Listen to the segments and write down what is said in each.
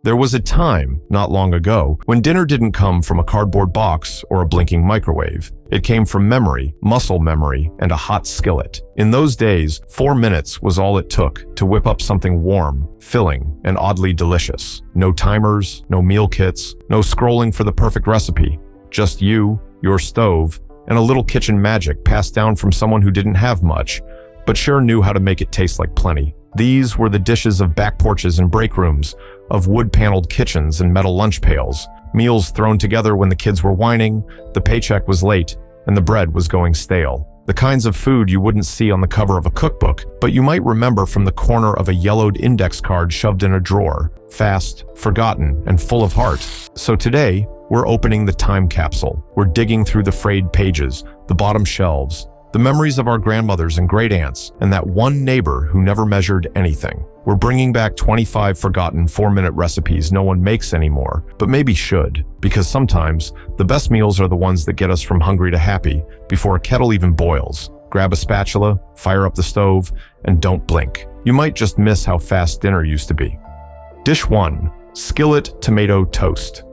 There was a time, not long ago, when dinner didn't come from a cardboard box or a blinking microwave. It came from memory, muscle memory, and a hot skillet. In those days, 4 minutes was all it took to whip up something warm, filling, and oddly delicious. No timers, no meal kits, no scrolling for the perfect recipe. Just you, your stove, and a little kitchen magic passed down from someone who didn't have much, but sure knew how to make it taste like plenty. These were the dishes of back porches and break rooms, of wood-paneled kitchens and metal lunch pails, meals thrown together when the kids were whining, the paycheck was late, and the bread was going stale. The kinds of food you wouldn't see on the cover of a cookbook, but you might remember from the corner of a yellowed index card shoved in a drawer, fast, forgotten, and full of heart. So today, we're opening the time capsule. We're digging through the frayed pages, the bottom shelves, the memories of our grandmothers and great aunts, and that one neighbor who never measured anything. We're bringing back 25 forgotten 4-minute recipes no one makes anymore, but maybe should, because sometimes the best meals are the ones that get us from hungry to happy before a kettle even boils. Grab a spatula, fire up the stove, and don't blink. You might just miss how fast dinner used to be. Dish 1. Skillet tomato toast.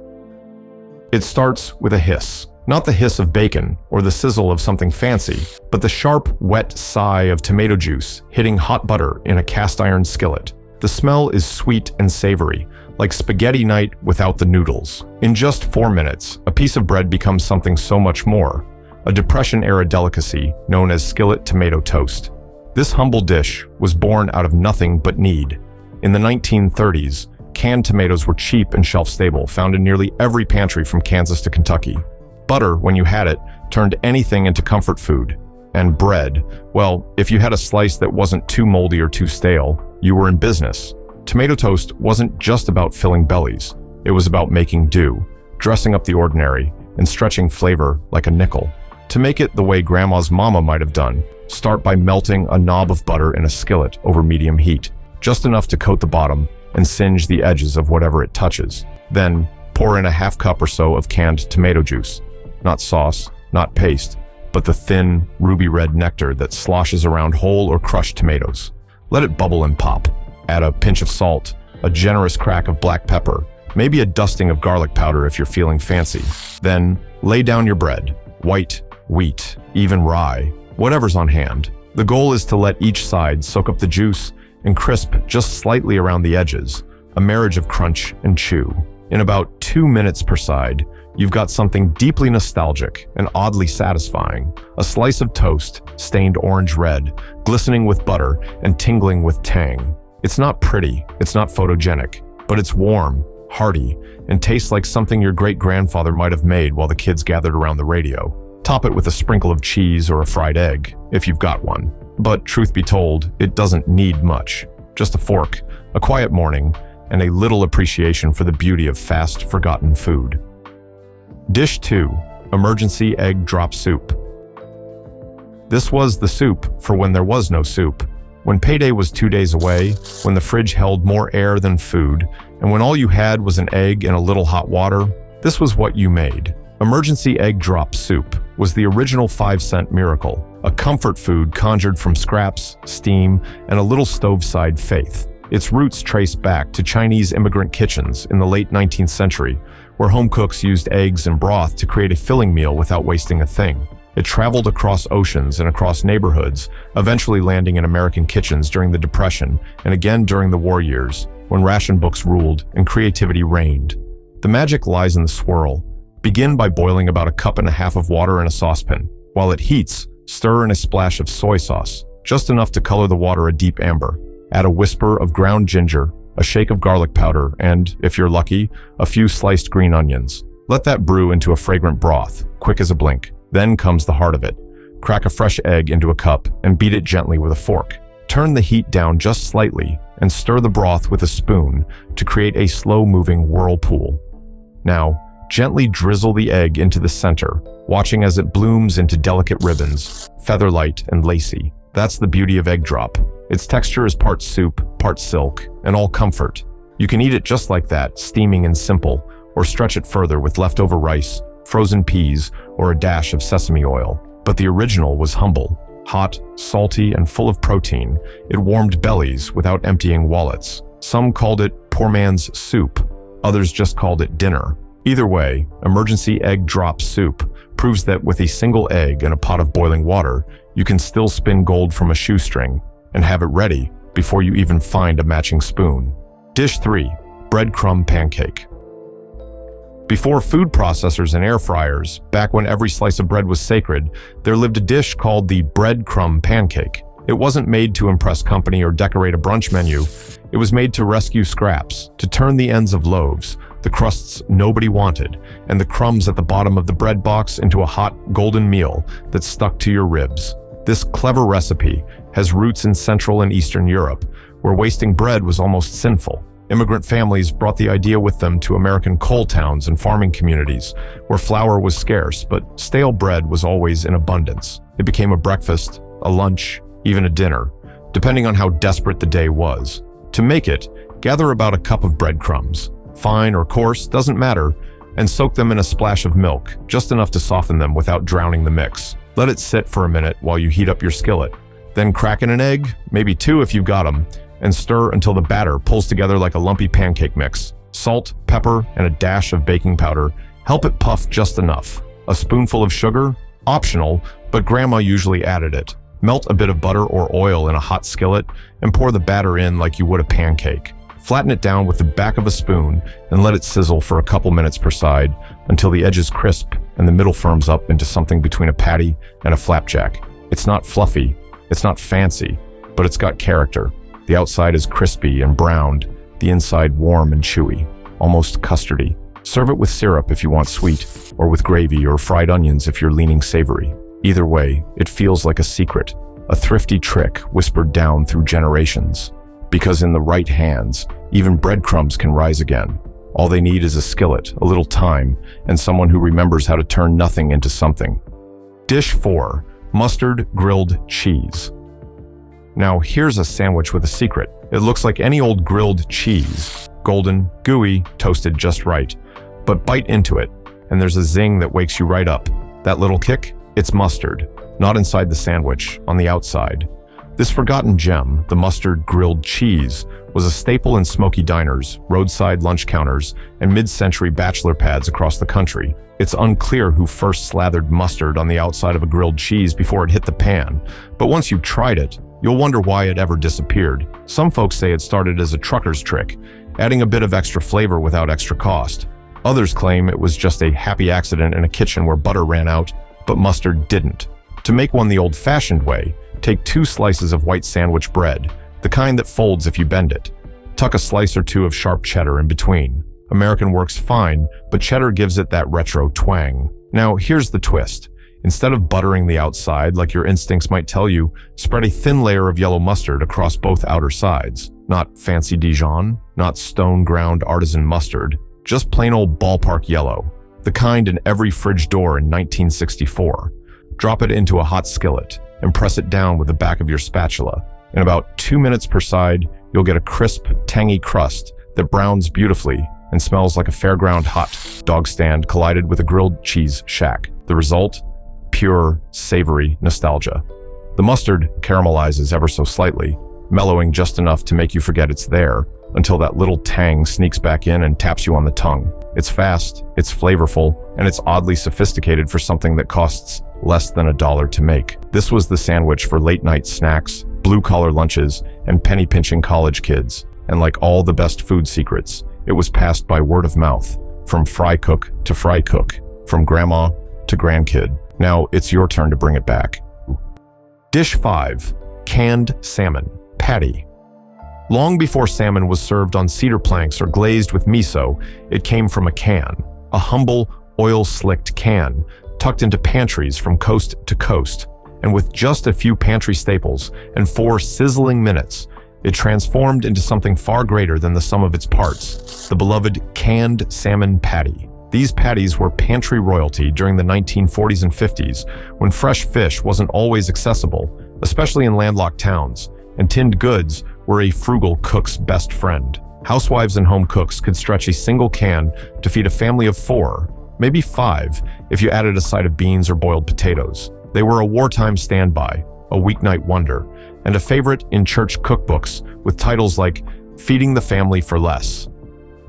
It starts with a hiss. Not the hiss of bacon or the sizzle of something fancy, but the sharp, wet sigh of tomato juice hitting hot butter in a cast iron skillet. The smell is sweet and savory, like spaghetti night without the noodles. In just 4 minutes, a piece of bread becomes something so much more, a Depression-era delicacy known as skillet tomato toast. This humble dish was born out of nothing but need. In the 1930s, canned tomatoes were cheap and shelf-stable, found in nearly every pantry from Kansas to Kentucky. Butter, when you had it, turned anything into comfort food. And bread, well, if you had a slice that wasn't too moldy or too stale, you were in business. Tomato toast wasn't just about filling bellies. It was about making do, dressing up the ordinary, and stretching flavor like a nickel. To make it the way Grandma's mama might have done, start by melting a knob of butter in a skillet over medium heat, just enough to coat the bottom and singe the edges of whatever it touches. Then, pour in a half cup or so of canned tomato juice. Not sauce, not paste, but the thin, ruby red nectar that sloshes around whole or crushed tomatoes. Let it bubble and pop. Add a pinch of salt, a generous crack of black pepper, maybe a dusting of garlic powder if you're feeling fancy. Then, lay down your bread. White, wheat, even rye, whatever's on hand. The goal is to let each side soak up the juice and crisp just slightly around the edges, a marriage of crunch and chew. In about 2 minutes per side, you've got something deeply nostalgic and oddly satisfying. A slice of toast, stained orange red, glistening with butter and tingling with tang. It's not pretty, it's not photogenic, but it's warm, hearty, and tastes like something your great-grandfather might have made while the kids gathered around the radio. Top it with a sprinkle of cheese or a fried egg, if you've got one. But truth be told, it doesn't need much. Just a fork, a quiet morning, and a little appreciation for the beauty of fast, forgotten food. Dish 2. Emergency egg drop soup. This was the soup for when there was no soup, when payday was 2 days away, when the fridge held more air than food, and when all you had was an egg and a little hot water. This was what you made. Emergency egg drop soup was the original 5-cent miracle, a comfort food conjured from scraps, steam, and a little stove-side faith. Its roots trace back to Chinese immigrant kitchens in the late 19th century, where home cooks used eggs and broth to create a filling meal without wasting a thing. It traveled across oceans and across neighborhoods, eventually landing in American kitchens during the Depression and again during the war years, when ration books ruled and creativity reigned. The magic lies in the swirl. Begin by boiling about 1.5 cups of water in a saucepan. While it heats, stir in a splash of soy sauce, just enough to color the water a deep amber. Add a whisper of ground ginger, a shake of garlic powder, and, if you're lucky, a few sliced green onions. Let that brew into a fragrant broth, quick as a blink. Then comes the heart of it. Crack a fresh egg into a cup and beat it gently with a fork. Turn the heat down just slightly and stir the broth with a spoon to create a slow-moving whirlpool. Now, gently drizzle the egg into the center, watching as it blooms into delicate ribbons, feather-light and lacy. That's the beauty of egg drop. Its texture is part soup, part silk, and all comfort. You can eat it just like that, steaming and simple, or stretch it further with leftover rice, frozen peas, or a dash of sesame oil. But the original was humble. Hot, salty, and full of protein, it warmed bellies without emptying wallets. Some called it poor man's soup. Others just called it dinner. Either way, emergency egg drop soup proves that with a single egg and a pot of boiling water, you can still spin gold from a shoestring and have it ready before you even find a matching spoon. Dish 3. Breadcrumb pancake. Before food processors and air fryers, back when every slice of bread was sacred, there lived a dish called the breadcrumb pancake. It wasn't made to impress company or decorate a brunch menu. It was made to rescue scraps, to turn the ends of loaves, the crusts nobody wanted, and the crumbs at the bottom of the bread box into a hot, golden meal that stuck to your ribs. This clever recipe has roots in Central and Eastern Europe, where wasting bread was almost sinful. Immigrant families brought the idea with them to American coal towns and farming communities, where flour was scarce, but stale bread was always in abundance. It became a breakfast, a lunch, even a dinner, depending on how desperate the day was. To make it, gather about a cup of breadcrumbs, fine or coarse, doesn't matter, and soak them in a splash of milk, just enough to soften them without drowning the mix. Let it sit for a minute while you heat up your skillet. Then crack in an egg, maybe 2 if you've got them, and stir until the batter pulls together like a lumpy pancake mix. Salt, pepper, and a dash of baking powder help it puff just enough. A spoonful of sugar? Optional, but Grandma usually added it. Melt a bit of butter or oil in a hot skillet and pour the batter in like you would a pancake. Flatten it down with the back of a spoon and let it sizzle for a couple minutes per side until the edge is crisp and the middle firms up into something between a patty and a flapjack. It's not fluffy, it's not fancy, but it's got character. The outside is crispy and browned, the inside warm and chewy, almost custardy. Serve it with syrup if you want sweet, or with gravy or fried onions if you're leaning savory. Either way, it feels like a secret, a thrifty trick whispered down through generations. Because in the right hands, even breadcrumbs can rise again. All they need is a skillet, a little time, and someone who remembers how to turn nothing into something. Dish 4. Mustard grilled cheese. Now here's a sandwich with a secret. It looks like any old grilled cheese. Golden, gooey, toasted just right. But bite into it, and there's a zing that wakes you right up. That little kick? It's mustard. Not inside the sandwich, on the outside. This forgotten gem, the mustard grilled cheese, was a staple in smoky diners, roadside lunch counters, and mid-century bachelor pads across the country. It's unclear who first slathered mustard on the outside of a grilled cheese before it hit the pan, but once you've tried it, you'll wonder why it ever disappeared. Some folks say it started as a trucker's trick, adding a bit of extra flavor without extra cost. Others claim it was just a happy accident in a kitchen where butter ran out, but mustard didn't. To make one the old-fashioned way, take 2 slices of white sandwich bread, the kind that folds if you bend it. Tuck a slice or 2 of sharp cheddar in between. American works fine, but cheddar gives it that retro twang. Now, here's the twist. Instead of buttering the outside like your instincts might tell you, spread a thin layer of yellow mustard across both outer sides. Not fancy Dijon, not stone-ground artisan mustard, just plain old ballpark yellow, the kind in every fridge door in 1964. Drop it into a hot skillet and press it down with the back of your spatula. In about 2 minutes per side, you'll get a crisp, tangy crust that browns beautifully and smells like a fairground hot dog stand collided with a grilled cheese shack. The result? Pure, savory nostalgia. The mustard caramelizes ever so slightly, mellowing just enough to make you forget it's there, until that little tang sneaks back in and taps you on the tongue. It's fast, it's flavorful, and it's oddly sophisticated for something that costs less than $1 to make. This was the sandwich for late-night snacks, blue-collar lunches, and penny-pinching college kids. And like all the best food secrets, it was passed by word of mouth, from fry cook to fry cook, from grandma to grandkid. Now it's your turn to bring it back. Dish 5. Canned salmon. Patty. Long before salmon was served on cedar planks or glazed with miso, it came from a can. A humble, oil-slicked can, tucked into pantries from coast to coast. And with just a few pantry staples and 4 sizzling minutes, it transformed into something far greater than the sum of its parts, the beloved canned salmon patty. These patties were pantry royalty during the 1940s and 50s, when fresh fish wasn't always accessible, especially in landlocked towns, and tinned goods were a frugal cook's best friend. Housewives and home cooks could stretch a single can to feed a family of 4, maybe 5, if you added a side of beans or boiled potatoes. They were a wartime standby, a weeknight wonder, and a favorite in church cookbooks with titles like Feeding the Family for Less.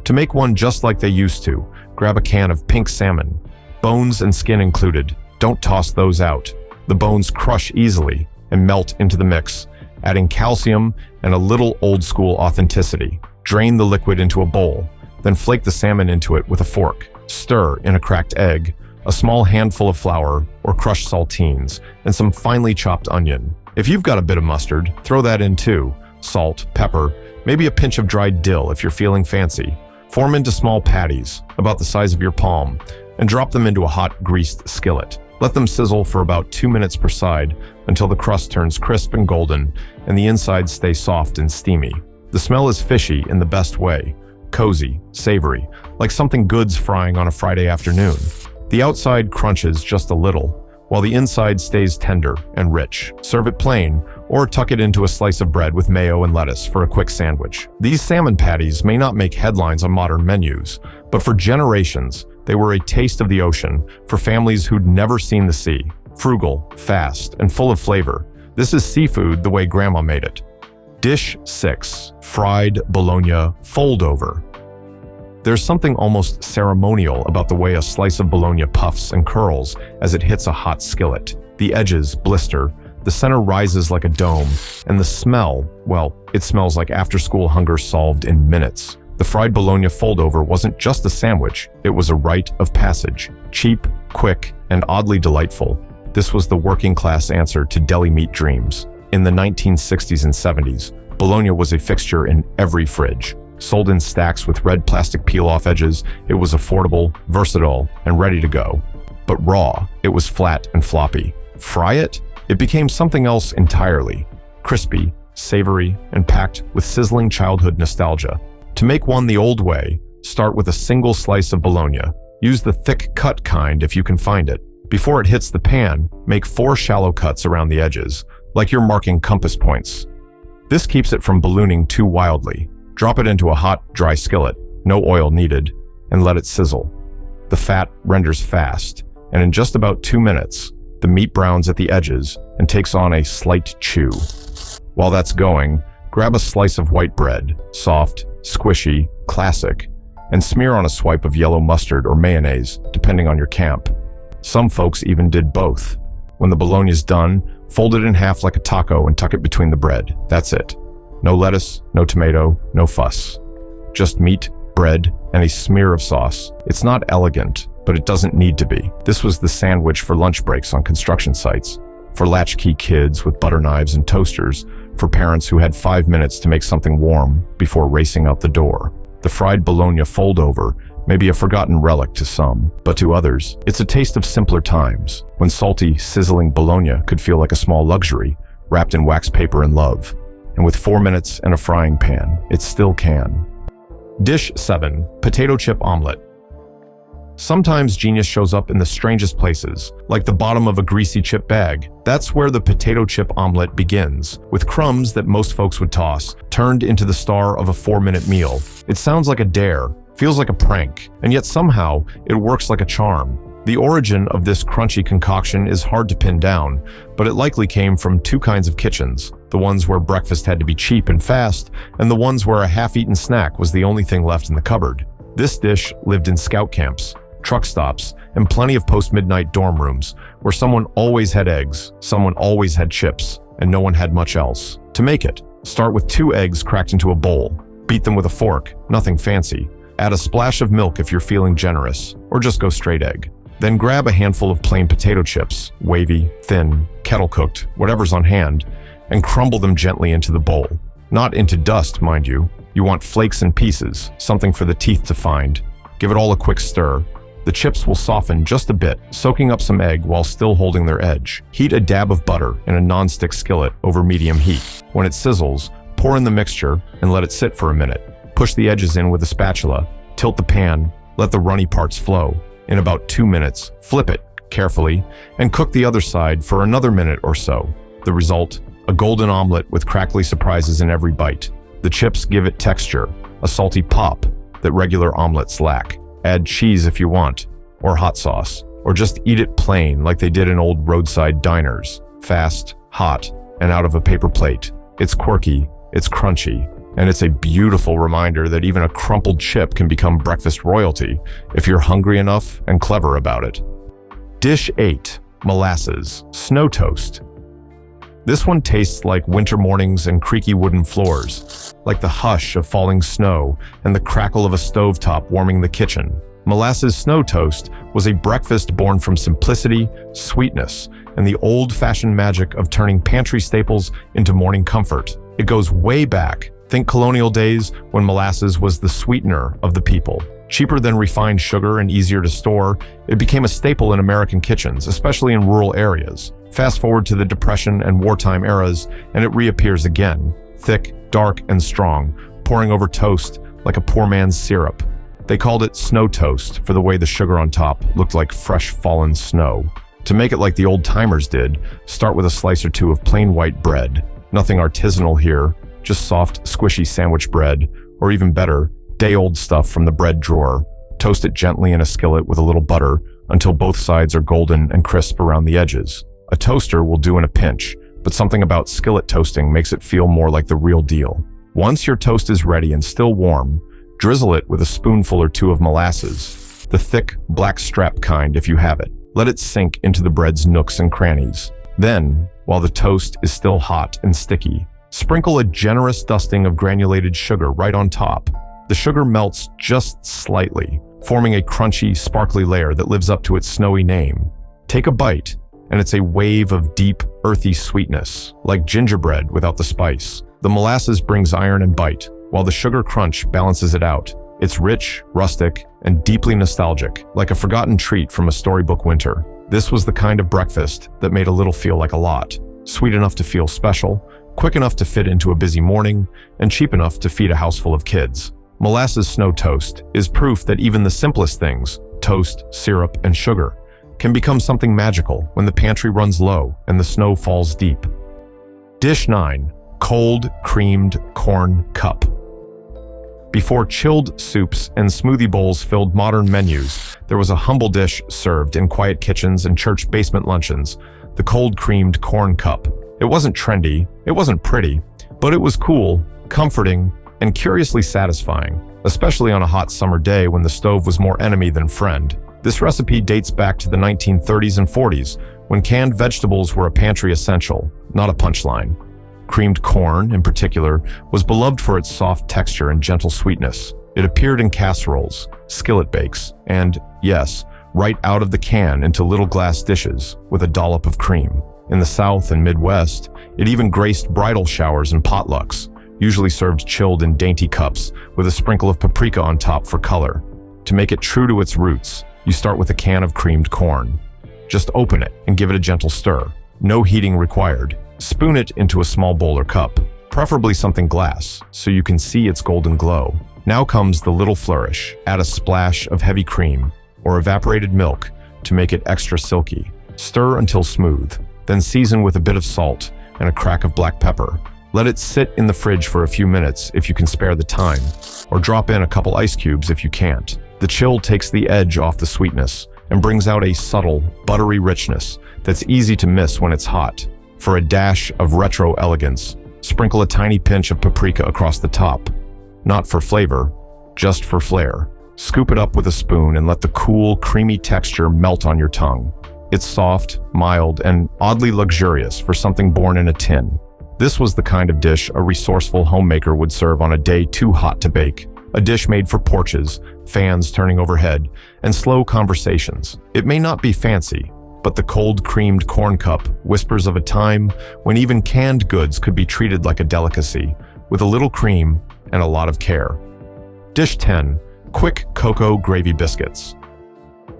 To make one just like they used to, grab a can of pink salmon, bones and skin included. Don't toss those out. The bones crush easily and melt into the mix, adding calcium and a little old-school authenticity. Drain the liquid into a bowl, then flake the salmon into it with a fork. Stir in a cracked egg, a small handful of flour or crushed saltines, and some finely chopped onion. If you've got a bit of mustard, throw that in too. Salt, pepper, maybe a pinch of dried dill if you're feeling fancy. Form into small patties, about the size of your palm, and drop them into a hot, greased skillet. Let them sizzle for about 2 minutes per side until the crust turns crisp and golden and the insides stay soft and steamy. The smell is fishy in the best way, cozy, savory, like something good's frying on a Friday afternoon. The outside crunches just a little, while the inside stays tender and rich. Serve it plain, or tuck it into a slice of bread with mayo and lettuce for a quick sandwich. These salmon patties may not make headlines on modern menus, but for generations, they were a taste of the ocean for families who'd never seen the sea. Frugal, fast, and full of flavor. This is seafood the way Grandma made it. Dish 6, fried bologna fold-over. There's something almost ceremonial about the way a slice of bologna puffs and curls as it hits a hot skillet. The edges blister, the center rises like a dome, and the smell, well, it smells like after-school hunger solved in minutes. The fried bologna fold-over wasn't just a sandwich, it was a rite of passage. Cheap, quick, and oddly delightful. This was the working-class answer to deli meat dreams. In the 1960s and 70s, bologna was a fixture in every fridge. Sold in stacks with red plastic peel-off edges, it was affordable, versatile, and ready to go. But raw, it was flat and floppy. Fry it? It became something else entirely. Crispy, savory, and packed with sizzling childhood nostalgia. To make one the old way, start with a single slice of bologna. Use the thick cut kind if you can find it. Before it hits the pan, make 4 shallow cuts around the edges, like you're marking compass points. This keeps it from ballooning too wildly. Drop it into a hot, dry skillet, no oil needed, and let it sizzle. The fat renders fast, and in just about 2 minutes, the meat browns at the edges and takes on a slight chew. While that's going, grab a slice of white bread, soft, squishy, classic, and smear on a swipe of yellow mustard or mayonnaise, depending on your camp. Some folks even did both. When the bologna's done, fold it in half like a taco and tuck it between the bread. That's it. No lettuce, no tomato, no fuss. Just meat, bread, and a smear of sauce. It's not elegant, but it doesn't need to be. This was the sandwich for lunch breaks on construction sites, for latchkey kids with butter knives and toasters, for parents who had 5 minutes to make something warm before racing out the door. The fried bologna fold-over may be a forgotten relic to some, but to others, it's a taste of simpler times, when salty, sizzling bologna could feel like a small luxury, wrapped in wax paper and love. And with 4 minutes and a frying pan, it still can. Dish 7, potato chip omelette. Sometimes genius shows up in the strangest places, like the bottom of a greasy chip bag. That's where the potato chip omelet begins, with crumbs that most folks would toss, turned into the star of a 4-minute meal. It sounds like a dare, feels like a prank, and yet somehow it works like a charm. The origin of this crunchy concoction is hard to pin down, but it likely came from 2 kinds of kitchens, the ones where breakfast had to be cheap and fast, and the ones where a half-eaten snack was the only thing left in the cupboard. This dish lived in scout camps, truck stops, and plenty of post-midnight dorm rooms, where someone always had eggs, someone always had chips, and no one had much else. To make it, start with 2 eggs cracked into a bowl. Beat them with a fork, nothing fancy. Add a splash of milk if you're feeling generous, or just go straight egg. Then grab a handful of plain potato chips, wavy, thin, kettle-cooked, whatever's on hand, and crumble them gently into the bowl. Not into dust, mind you. You want flakes and pieces, something for the teeth to find. Give it all a quick stir. The chips will soften just a bit, soaking up some egg while still holding their edge. Heat a dab of butter in a non-stick skillet over medium heat. When it sizzles, pour in the mixture and let it sit for a minute. Push the edges in with a spatula, tilt the pan, let the runny parts flow. In about 2 minutes, flip it carefully and cook the other side for another minute or so. The result, a golden omelet with crackly surprises in every bite. The chips give it texture, a salty pop that regular omelets lack. Add cheese if you want, or hot sauce, or just eat it plain like they did in old roadside diners. Fast, hot, and out of a paper plate. It's quirky, it's crunchy, And it's a beautiful reminder that even a crumpled chip can become breakfast royalty if you're hungry enough and clever about it. Dish 8. Molasses Snow Toast. This one tastes like winter mornings and creaky wooden floors, like the hush of falling snow and the crackle of a stovetop warming the kitchen. Molasses snow toast was a breakfast born from simplicity, sweetness, and the old-fashioned magic of turning pantry staples into morning comfort. It goes way back. Think colonial days when molasses was the sweetener of the people. Cheaper than refined sugar and easier to store, it became a staple in American kitchens, especially in rural areas. Fast forward to the Depression and wartime eras, and it reappears again, thick, dark, and strong, pouring over toast like a poor man's syrup. They called it snow toast for the way the sugar on top looked like fresh fallen snow. To make it like the old-timers did, start with a slice or two of plain white bread. Nothing artisanal here, just soft, squishy sandwich bread, or even better, day-old stuff from the bread drawer. Toast it gently in a skillet with a little butter until both sides are golden and crisp around the edges. A toaster will do in a pinch, but something about skillet toasting makes it feel more like the real deal. Once your toast is ready and still warm, drizzle it with a spoonful or two of molasses, the thick, black strap kind if you have it. Let it sink into the bread's nooks and crannies. Then, while the toast is still hot and sticky, sprinkle a generous dusting of granulated sugar right on top. The sugar melts just slightly, forming a crunchy, sparkly layer that lives up to its snowy name. Take a bite, and it's a wave of deep, earthy sweetness, like gingerbread without the spice. The molasses brings iron and bite, while the sugar crunch balances it out. It's rich, rustic, and deeply nostalgic, like a forgotten treat from a storybook winter. This was the kind of breakfast that made a little feel like a lot. Sweet enough to feel special, quick enough to fit into a busy morning, and cheap enough to feed a house full of kids. Molasses snow toast is proof that even the simplest things, toast, syrup, and sugar, can become something magical when the pantry runs low and the snow falls deep. Dish 9. Cold creamed corn cup. Before chilled soups and smoothie bowls filled modern menus, there was a humble dish served in quiet kitchens and church basement luncheons, the cold creamed corn cup. It wasn't trendy, it wasn't pretty, but it was cool, comforting, and curiously satisfying, especially on a hot summer day when the stove was more enemy than friend. This recipe dates back to the 1930s and 40s, when canned vegetables were a pantry essential, not a punchline. Creamed corn, in particular, was beloved for its soft texture and gentle sweetness. It appeared in casseroles, skillet bakes, and, yes, right out of the can into little glass dishes with a dollop of cream. In the South and Midwest, it even graced bridal showers and potlucks, usually served chilled in dainty cups with a sprinkle of paprika on top for color. To make it true to its roots, you start with a can of creamed corn. Just open it and give it a gentle stir. No heating required. Spoon it into a small bowl or cup, preferably something glass, so you can see its golden glow. Now comes the little flourish. Add a splash of heavy cream or evaporated milk to make it extra silky. Stir until smooth, then season with a bit of salt and a crack of black pepper. Let it sit in the fridge for a few minutes if you can spare the time, or drop in a couple ice cubes if you can't. The chill takes the edge off the sweetness and brings out a subtle, buttery richness that's easy to miss when it's hot. For a dash of retro elegance, sprinkle a tiny pinch of paprika across the top. Not for flavor, just for flair. Scoop it up with a spoon and let the cool, creamy texture melt on your tongue. It's soft, mild, and oddly luxurious for something born in a tin. This was the kind of dish a resourceful homemaker would serve on a day too hot to bake. A dish made for porches, fans turning overhead, and slow conversations. It may not be fancy, but the cold creamed corn cup whispers of a time when even canned goods could be treated like a delicacy, with a little cream and a lot of care. Dish 10. Quick cocoa gravy biscuits.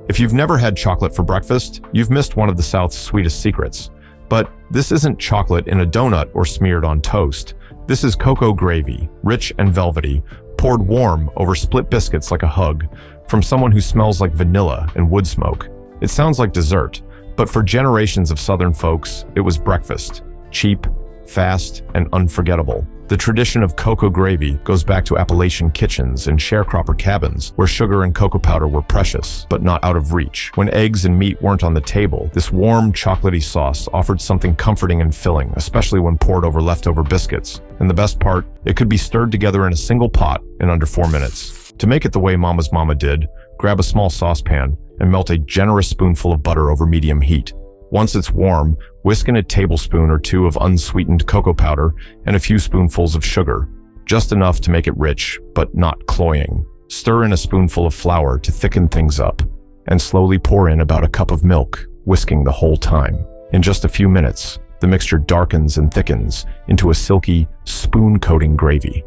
If you've never had chocolate for breakfast, you've missed one of the South's sweetest secrets. But this isn't chocolate in a donut or smeared on toast. This is cocoa gravy, rich and velvety, poured warm over split biscuits like a hug, from someone who smells like vanilla and wood smoke. It sounds like dessert, but for generations of Southern folks, it was breakfast. Cheap, fast, and unforgettable. The tradition of cocoa gravy goes back to Appalachian kitchens and sharecropper cabins, where sugar and cocoa powder were precious, but not out of reach. When eggs and meat weren't on the table, this warm, chocolatey sauce offered something comforting and filling, especially when poured over leftover biscuits. And the best part, it could be stirred together in a single pot in under 4 minutes. To make it the way Mama's mama did, grab a small saucepan and melt a generous spoonful of butter over medium heat. Once it's warm, whisk in a tablespoon or two of unsweetened cocoa powder and a few spoonfuls of sugar, just enough to make it rich, but not cloying. Stir in a spoonful of flour to thicken things up, and slowly pour in about a cup of milk, whisking the whole time. In just a few minutes, the mixture darkens and thickens into a silky, spoon-coating gravy.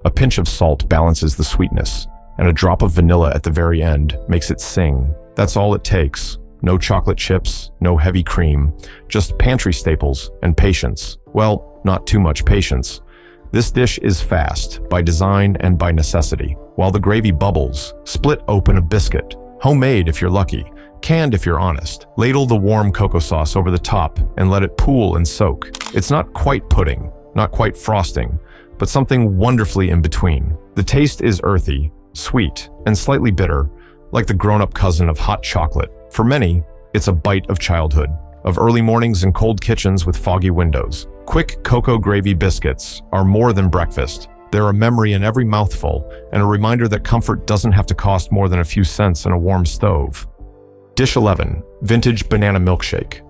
A pinch of salt balances the sweetness, and a drop of vanilla at the very end makes it sing. That's all it takes. No chocolate chips, no heavy cream, just pantry staples and patience. Well, not too much patience. This dish is fast, by design and by necessity. While the gravy bubbles, split open a biscuit. Homemade if you're lucky, canned if you're honest. Ladle the warm cocoa sauce over the top and let it pool and soak. It's not quite pudding, not quite frosting, but something wonderfully in between. The taste is earthy, sweet, and slightly bitter, like the grown-up cousin of hot chocolate. For many, it's a bite of childhood, of early mornings in cold kitchens with foggy windows. Quick cocoa gravy biscuits are more than breakfast. They're a memory in every mouthful and a reminder that comfort doesn't have to cost more than a few cents in a warm stove. Dish 11, Vintage Banana Milkshake.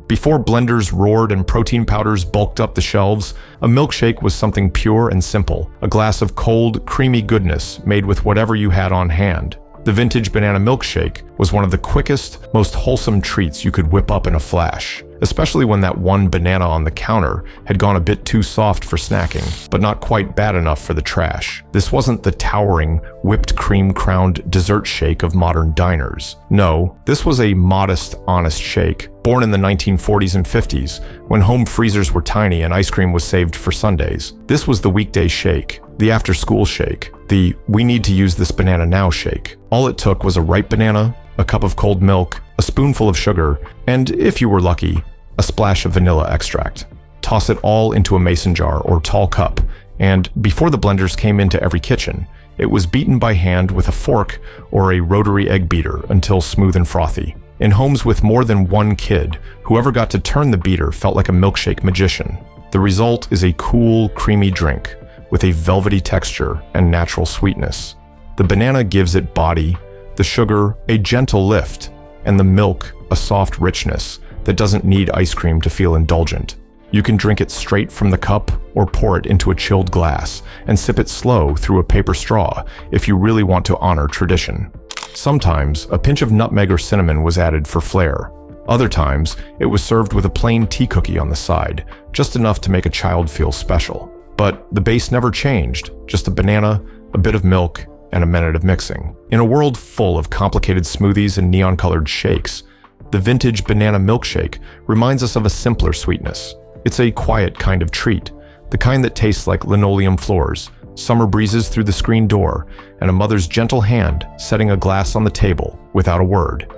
Before blenders roared and protein powders bulked up the shelves, a milkshake was something pure and simple, a glass of cold, creamy goodness made with whatever you had on hand. The vintage banana milkshake was one of the quickest, most wholesome treats you could whip up in a flash, especially when that one banana on the counter had gone a bit too soft for snacking, but not quite bad enough for the trash. This wasn't the towering, whipped cream-crowned dessert shake of modern diners. No, this was a modest, honest shake, born in the 1940s and 50s, when home freezers were tiny and ice cream was saved for Sundays. This was the weekday shake, the after-school shake, the we need to use this banana now shake. All it took was a ripe banana, a cup of cold milk, a spoonful of sugar, and, if you were lucky, a splash of vanilla extract. Toss it all into a mason jar or tall cup, and before the blenders came into every kitchen, it was beaten by hand with a fork or a rotary egg beater until smooth and frothy. In homes with more than one kid, whoever got to turn the beater felt like a milkshake magician. The result is a cool, creamy drink with a velvety texture and natural sweetness. The banana gives it body, the sugar a gentle lift, and the milk a soft richness that doesn't need ice cream to feel indulgent. You can drink it straight from the cup or pour it into a chilled glass and sip it slow through a paper straw if you really want to honor tradition. Sometimes a pinch of nutmeg or cinnamon was added for flair. Other times, it was served with a plain tea cookie on the side, just enough to make a child feel special. But the base never changed, just a banana, a bit of milk, and a minute of mixing. In a world full of complicated smoothies and neon-colored shakes, the vintage banana milkshake reminds us of a simpler sweetness. It's a quiet kind of treat, the kind that tastes like linoleum floors, summer breezes through the screen door, and a mother's gentle hand setting a glass on the table without a word.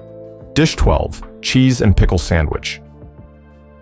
Dish 12, Cheese and Pickle Sandwich.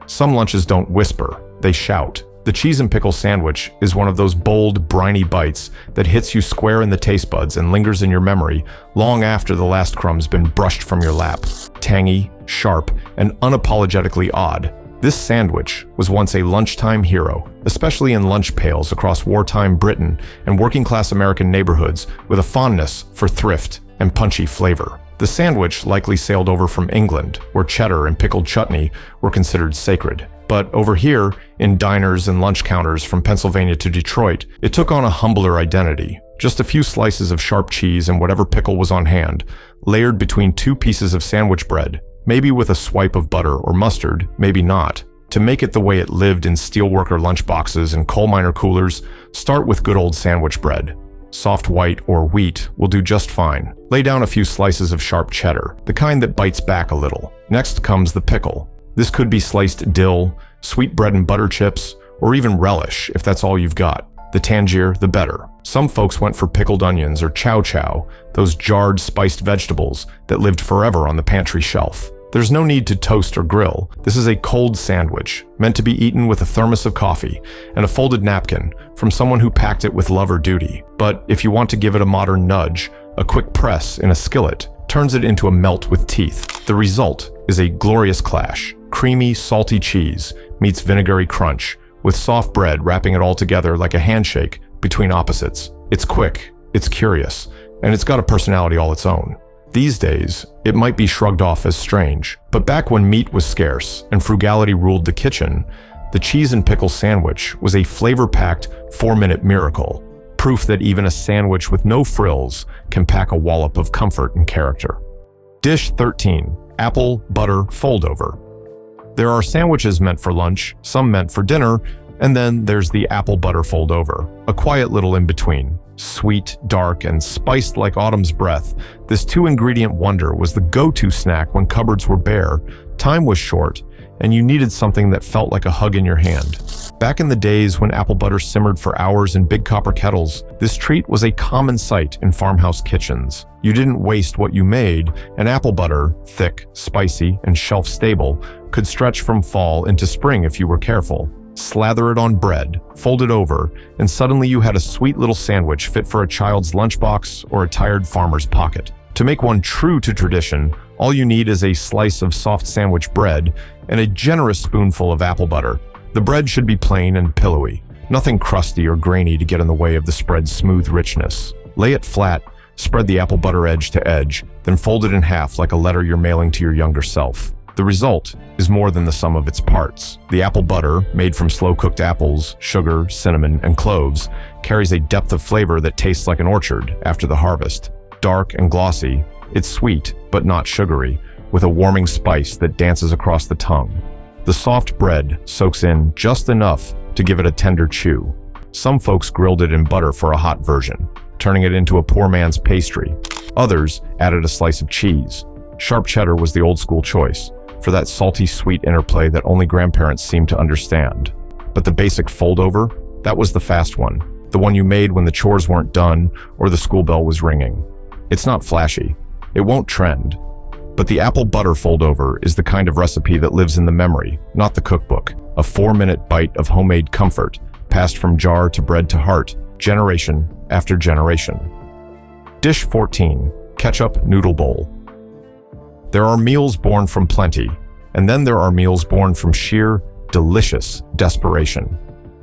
Some lunches don't whisper, they shout. The cheese and pickle sandwich is one of those bold, briny bites that hits you square in the taste buds and lingers in your memory long after the last crumb's been brushed from your lap. Tangy, sharp, and unapologetically odd, this sandwich was once a lunchtime hero, especially in lunch pails across wartime Britain and working-class American neighborhoods with a fondness for thrift and punchy flavor. The sandwich likely sailed over from England, where cheddar and pickled chutney were considered sacred. But over here, in diners and lunch counters from Pennsylvania to Detroit, it took on a humbler identity. Just a few slices of sharp cheese and whatever pickle was on hand, layered between two pieces of sandwich bread, maybe with a swipe of butter or mustard, maybe not. To make it the way it lived in steelworker lunchboxes and coal miner coolers, start with good old sandwich bread. Soft white or wheat will do just fine. Lay down a few slices of sharp cheddar, the kind that bites back a little. Next comes the pickle. This could be sliced dill, sweet bread and butter chips, or even relish if that's all you've got. The tangier, the better. Some folks went for pickled onions or chow chow, those jarred spiced vegetables that lived forever on the pantry shelf. There's no need to toast or grill. This is a cold sandwich, meant to be eaten with a thermos of coffee and a folded napkin from someone who packed it with love or duty. But if you want to give it a modern nudge, a quick press in a skillet turns it into a melt with teeth. The result is a glorious clash. Creamy, salty cheese meets vinegary crunch, with soft bread wrapping it all together like a handshake between opposites. It's quick, it's curious, and it's got a personality all its own. These days, it might be shrugged off as strange, but back when meat was scarce and frugality ruled the kitchen, the cheese and pickle sandwich was a flavor-packed 4-minute miracle, proof that even a sandwich with no frills can pack a wallop of comfort and character. Dish 13, apple butter foldover. There are sandwiches meant for lunch, some meant for dinner, and then there's the apple butter foldover, a quiet little in-between. Sweet, dark, and spiced like autumn's breath, this 2-ingredient wonder was the go-to snack when cupboards were bare, time was short, and you needed something that felt like a hug in your hand. Back in the days when apple butter simmered for hours in big copper kettles, this treat was a common sight in farmhouse kitchens. You didn't waste what you made, and apple butter, thick, spicy, and shelf-stable, could stretch from fall into spring if you were careful. Slather it on bread, fold it over, and suddenly you had a sweet little sandwich fit for a child's lunchbox or a tired farmer's pocket. To make one true to tradition, all you need is a slice of soft sandwich bread and a generous spoonful of apple butter. The bread should be plain and pillowy, nothing crusty or grainy to get in the way of the spread's smooth richness. Lay it flat, spread the apple butter edge to edge, then fold it in half like a letter you're mailing to your younger self. The result is more than the sum of its parts. The apple butter, made from slow-cooked apples, sugar, cinnamon, and cloves, carries a depth of flavor that tastes like an orchard after the harvest. Dark and glossy, it's sweet, but not sugary, with a warming spice that dances across the tongue. The soft bread soaks in just enough to give it a tender chew. Some folks grilled it in butter for a hot version, turning it into a poor man's pastry. Others added a slice of cheese. Sharp cheddar was the old-school choice, for that salty, sweet interplay that only grandparents seemed to understand. But the basic foldover, that was the fast one, the one you made when the chores weren't done or the school bell was ringing. It's not flashy, it won't trend, but the apple butter foldover is the kind of recipe that lives in the memory, not the cookbook, a 4-minute bite of homemade comfort, passed from jar to bread to heart, generation after generation. Dish 14, ketchup noodle bowl. There are meals born from plenty, and then there are meals born from sheer, delicious desperation.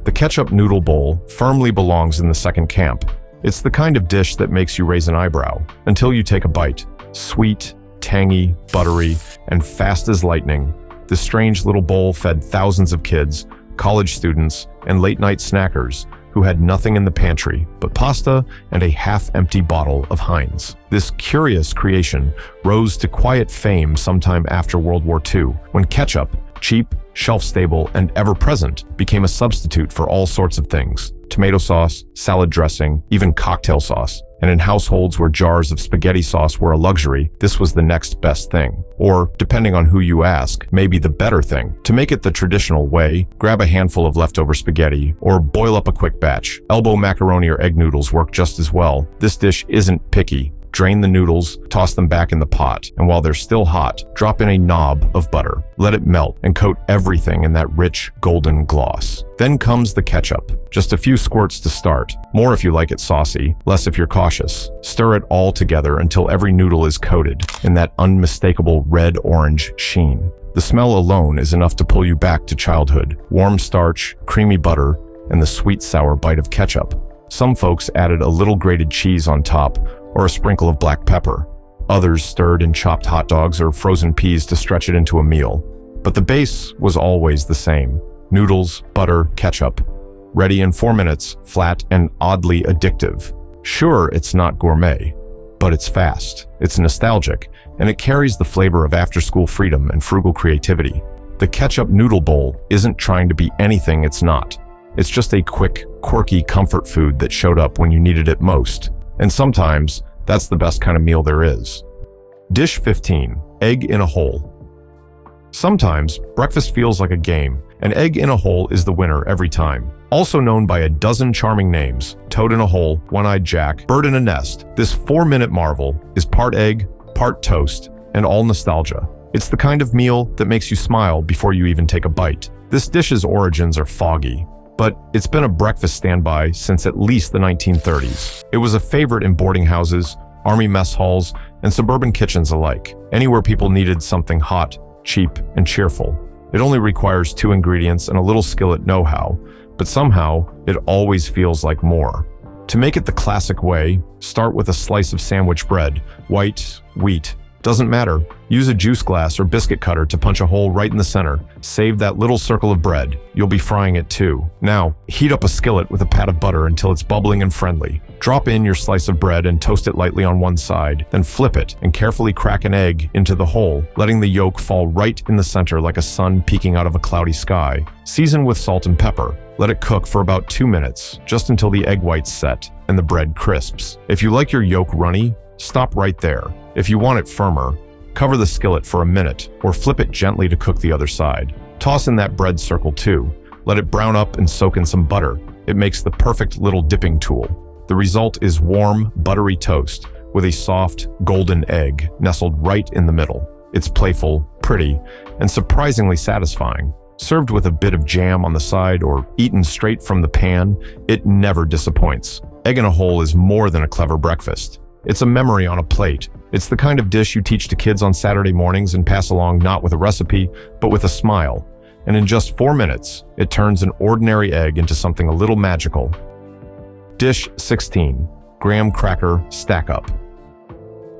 The ketchup noodle bowl firmly belongs in the second camp. It's the kind of dish that makes you raise an eyebrow until you take a bite. Sweet, tangy, buttery, and fast as lightning, the strange little bowl fed thousands of kids, college students, and late-night snackers who had nothing in the pantry but pasta and a half-empty bottle of Heinz. This curious creation rose to quiet fame sometime after World War II, when ketchup, cheap, shelf-stable, and ever-present, became a substitute for all sorts of things: tomato sauce, salad dressing, even cocktail sauce. And in households where jars of spaghetti sauce were a luxury, this was the next best thing. Or, depending on who you ask, maybe the better thing. To make it the traditional way, grab a handful of leftover spaghetti, or boil up a quick batch. Elbow macaroni or egg noodles work just as well. This dish isn't picky. Drain the noodles, toss them back in the pot, and while they're still hot, drop in a knob of butter. Let it melt and coat everything in that rich, golden gloss. Then comes the ketchup. Just a few squirts to start. More if you like it saucy, less if you're cautious. Stir it all together until every noodle is coated in that unmistakable red-orange sheen. The smell alone is enough to pull you back to childhood. Warm starch, creamy butter, and the sweet-sour bite of ketchup. Some folks added a little grated cheese on top, or a sprinkle of black pepper. Others stirred in chopped hot dogs or frozen peas to stretch it into a meal. But the base was always the same: noodles, butter, ketchup. Ready in 4 minutes, flat and oddly addictive. Sure, it's not gourmet, but it's fast, it's nostalgic, and it carries the flavor of after-school freedom and frugal creativity. The ketchup noodle bowl isn't trying to be anything it's not. It's just a quick, quirky comfort food that showed up when you needed it most. And sometimes, that's the best kind of meal there is. Dish 15, egg in a hole. Sometimes, breakfast feels like a game, and egg in a hole is the winner every time. Also known by a dozen charming names: toad in a hole, one-eyed Jack, bird in a nest, this 4-minute marvel is part egg, part toast, and all nostalgia. It's the kind of meal that makes you smile before you even take a bite. This dish's origins are foggy, but it's been a breakfast standby since at least the 1930s. It was a favorite in boarding houses, army mess halls, and suburban kitchens alike, anywhere people needed something hot, cheap, and cheerful. It only requires 2 ingredients and a little Skillet know-how, but somehow it always feels like more. To make it the classic way, start with a slice of sandwich bread, white, wheat, doesn't matter. Use a juice glass or biscuit cutter to punch a hole right in the center. Save that little circle of bread. You'll be frying it too. Now, heat up a skillet with a pat of butter until it's bubbling and friendly. Drop in your slice of bread and toast it lightly on one side, then flip it and carefully crack an egg into the hole, letting the yolk fall right in the center like a sun peeking out of a cloudy sky. Season with salt and pepper. Let it cook for about 2 minutes, just until the egg whites set and the bread crisps. If you like your yolk runny, stop right there. If you want it firmer, cover the skillet for a minute or flip it gently to cook the other side. Toss in that bread circle too. Let it brown up and soak in some butter. It makes the perfect little dipping tool. The result is warm, buttery toast with a soft, golden egg nestled right in the middle. It's playful, pretty, and surprisingly satisfying. Served with a bit of jam on the side or eaten straight from the pan, it never disappoints. Egg in a hole is more than a clever breakfast. It's a memory on a plate. It's the kind of dish you teach to kids on Saturday mornings and pass along not with a recipe, but with a smile. And in just 4 minutes, it turns an ordinary egg into something a little magical. Dish 16. Graham Cracker Stack-Up.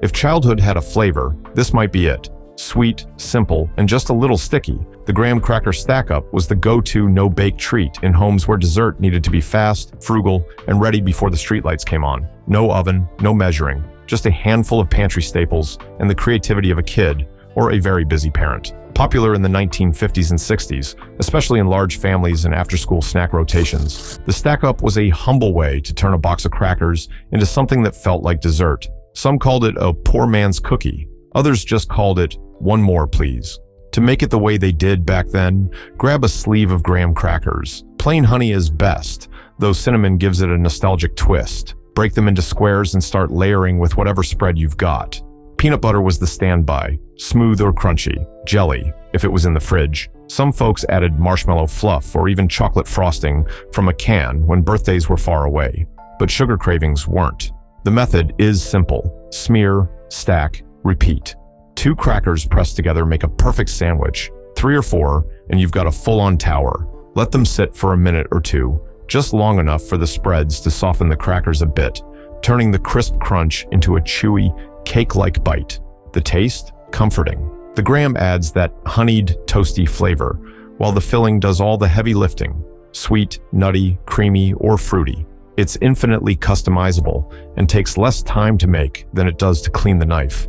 If childhood had a flavor, this might be it. Sweet, simple, and just a little sticky, the graham cracker stack-up was the go-to no-bake treat in homes where dessert needed to be fast, frugal, and ready before the streetlights came on. No oven, no measuring, just a handful of pantry staples and the creativity of a kid or a very busy parent. Popular in the 1950s and 60s, especially in large families and after-school snack rotations, the stack-up was a humble way to turn a box of crackers into something that felt like dessert. Some called it a poor man's cookie. Others just called it one more, please. To make it the way they did back then, grab a sleeve of graham crackers. Plain honey is best, though cinnamon gives it a nostalgic twist. Break them into squares and start layering with whatever spread you've got. Peanut butter was the standby, smooth or crunchy, jelly, if it was in the fridge. Some folks added marshmallow fluff or even chocolate frosting from a can when birthdays were far away. But sugar cravings weren't. The method is simple. Smear, stack, repeat. 2 crackers pressed together make a perfect sandwich. 3 or 4, and you've got a full-on tower. Let them sit for a minute or two, just long enough for the spreads to soften the crackers a bit, turning the crisp crunch into a chewy, cake-like bite. The taste? Comforting. The graham adds that honeyed, toasty flavor, while the filling does all the heavy lifting. Sweet, nutty, creamy, or fruity. It's infinitely customizable and takes less time to make than it does to clean the knife.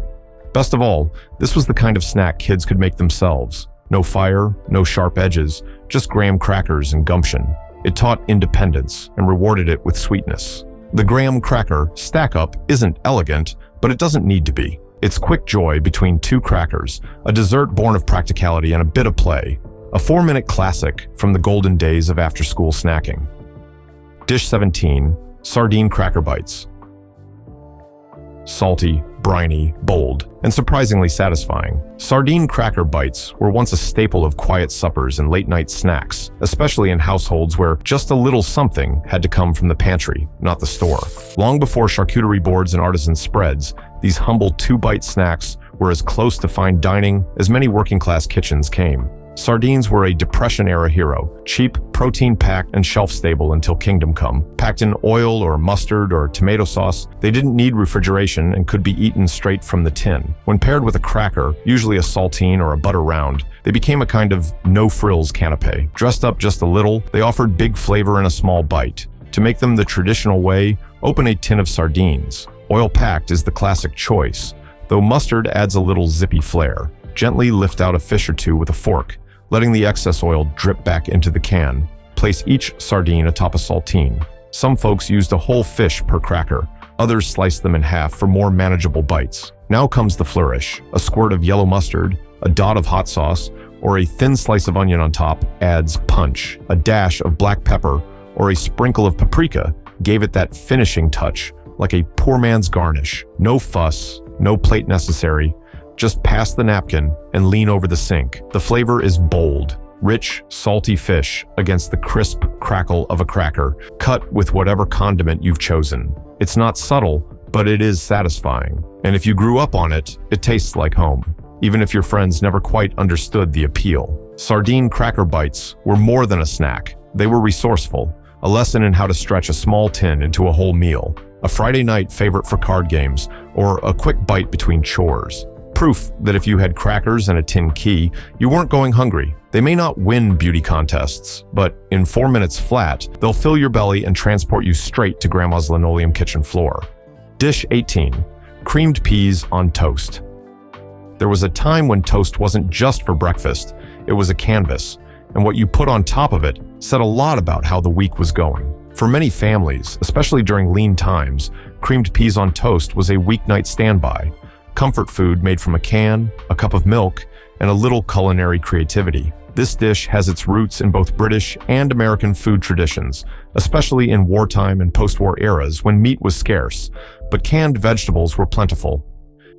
Best of all, this was the kind of snack kids could make themselves. No fire, no sharp edges, just graham crackers and gumption. It taught independence and rewarded it with sweetness. The graham cracker stack-up isn't elegant, but it doesn't need to be. It's quick joy between 2 crackers, a dessert born of practicality and a bit of play. A 4-minute classic from the golden days of after-school snacking. Dish 17. Sardine Cracker Bites. Salty, briny, bold, and surprisingly satisfying. Sardine cracker bites were once a staple of quiet suppers and late-night snacks, especially in households where just a little something had to come from the pantry, not the store. Long before charcuterie boards and artisan spreads, these humble 2-bite snacks were as close to fine dining as many working-class kitchens came. Sardines were a Depression-era hero, cheap, protein-packed, and shelf-stable until Kingdom Come. Packed in oil or mustard or tomato sauce, they didn't need refrigeration and could be eaten straight from the tin. When paired with a cracker, usually a saltine or a butter round, they became a kind of no-frills canapé. Dressed up just a little, they offered big flavor in a small bite. To make them the traditional way, open a tin of sardines. Oil-packed is the classic choice, though mustard adds a little zippy flair. Gently lift out a fish or two with a fork, letting the excess oil drip back into the can. Place each sardine atop a saltine. Some folks used a whole fish per cracker. Others sliced them in half for more manageable bites. Now comes the flourish. A squirt of yellow mustard, a dot of hot sauce, or a thin slice of onion on top adds punch. A dash of black pepper or a sprinkle of paprika gave it that finishing touch, like a poor man's garnish. No fuss, no plate necessary. Just pass the napkin and lean over the sink. The flavor is bold, rich, salty fish against the crisp crackle of a cracker, cut with whatever condiment you've chosen. It's not subtle, but it is satisfying. And if you grew up on it, it tastes like home, even if your friends never quite understood the appeal. Sardine cracker bites were more than a snack. They were resourceful, a lesson in how to stretch a small tin into a whole meal, a Friday night favorite for card games, or a quick bite between chores. Proof that if you had crackers and a tin key, you weren't going hungry. They may not win beauty contests, but in 4 minutes flat, they'll fill your belly and transport you straight to Grandma's linoleum kitchen floor. Dish 18. Creamed peas on toast. There was a time when toast wasn't just for breakfast, it was a canvas, and what you put on top of it said a lot about how the week was going. For many families, especially during lean times, creamed peas on toast was a weeknight standby. Comfort food made from a can, a cup of milk, and a little culinary creativity. This dish has its roots in both British and American food traditions, especially in wartime and post-war eras when meat was scarce, but canned vegetables were plentiful.